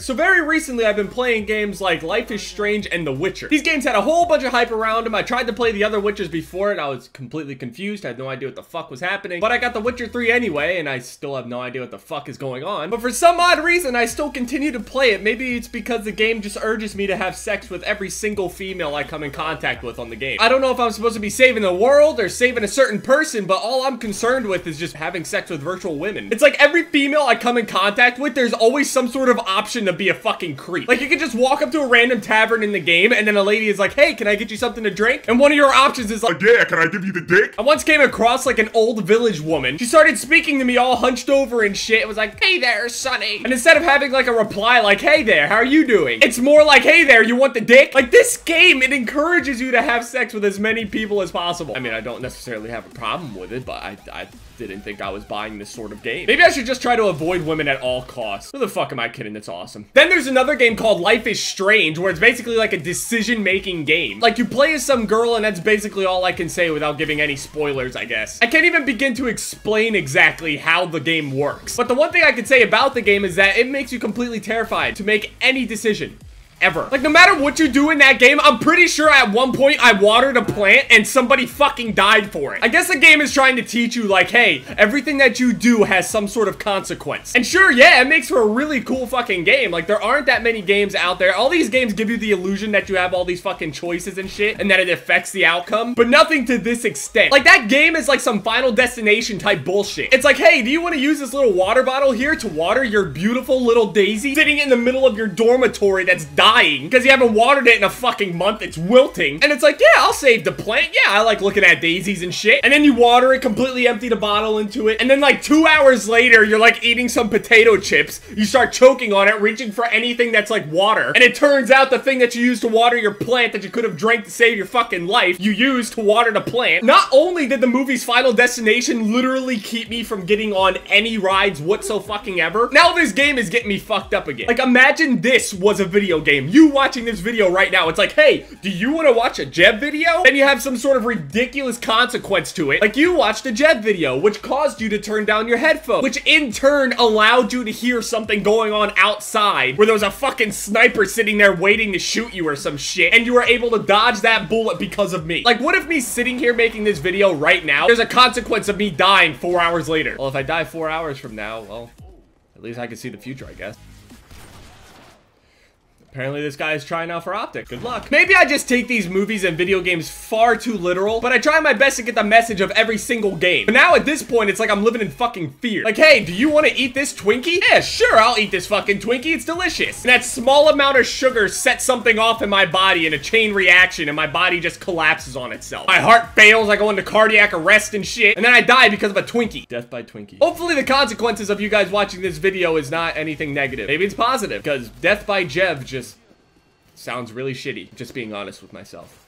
So very recently, I've been playing games like Life is Strange and The Witcher. These games had a whole bunch of hype around them. I tried to play the other Witchers before and I was completely confused. I had no idea what the fuck was happening. But I got The Witcher 3 anyway, and I still have no idea what the fuck is going on. But for some odd reason, I still continue to play it. Maybe it's because the game just urges me to have sex with every single female I come in contact with on the game. I don't know if I'm supposed to be saving the world or saving a certain person, but all I'm concerned with is just having sex with virtual women. It's like every female I come in contact with, there's always some sort of option to be a fucking creep. Like, you can just walk up to a random tavern in the game, and then a lady is like, hey, can I get you something to drink? And one of your options is like, yeah, can I give you the dick? I once came across, like, an old village woman. She started speaking to me all hunched over and shit. It was like, hey there, Sonny. And instead of having, like, a reply like, hey there, how are you doing? It's more like, hey there, you want the dick? Like, this game, it encourages you to have sex with as many people as possible. I mean, I don't necessarily have a problem with it, but I didn't think I was buying this sort of game. Maybe I should just try to avoid women at all costs. Who the fuck am I kidding? That's awesome. Then there's another game called Life is Strange, where it's basically like a decision-making game. Like, you play as some girl, and that's basically all I can say without giving any spoilers, I guess. I can't even begin to explain exactly how the game works. But the one thing I can say about the game is that it makes you completely terrified to make any decision. Ever. Like, no matter what you do in that game, I'm pretty sure at one point I watered a plant and somebody fucking died for it. I guess the game is trying to teach you, like, hey, everything that you do has some sort of consequence. And sure, yeah, it makes for a really cool fucking game. Like, there aren't that many games out there. All these games give you the illusion that you have all these fucking choices and shit, and that it affects the outcome, but nothing to this extent. Like, that game is like some Final Destination type bullshit. It's like, hey, do you want to use this little water bottle here to water your beautiful little daisy sitting in the middle of your dormitory that's dying because you haven't watered it in a fucking month? It's wilting. And it's like, yeah, I'll save the plant. Yeah, I like looking at daisies and shit. And then you water it, completely empty the bottle into it. And then like 2 hours later, you're like eating some potato chips. You start choking on it, reaching for anything that's like water. And it turns out the thing that you used to water your plant that you could have drank to save your fucking life, you used to water the plant. Not only did the movie's Final Destination literally keep me from getting on any rides whatsoever, now this game is getting me fucked up again. Like, imagine this was a video game. You watching this video right now, it's like, hey, do you want to watch a Jev video? Then you have some sort of ridiculous consequence to it. Like, you watched a Jev video, which caused you to turn down your headphones, which in turn allowed you to hear something going on outside, where there was a fucking sniper sitting there waiting to shoot you or some shit, and you were able to dodge that bullet because of me. Like, what if me sitting here making this video right now, there's a consequence of me dying 4 hours later? Well, if I die 4 hours from now, well, at least I can see the future, I guess. Apparently this guy is trying out for optic. Good luck. Maybe I just take these movies and video games far too literal, but I try my best to get the message of every single game. But now at this point, it's like I'm living in fucking fear. Like, hey, do you want to eat this Twinkie? Yeah, sure, I'll eat this fucking Twinkie. It's delicious. And that small amount of sugar sets something off in my body in a chain reaction, and my body just collapses on itself. My heart fails, I go into cardiac arrest and shit, and then I die because of a Twinkie. Death by Twinkie. Hopefully the consequences of you guys watching this video is not anything negative. Maybe it's positive, because death by Jev just sounds really shitty, just being honest with myself.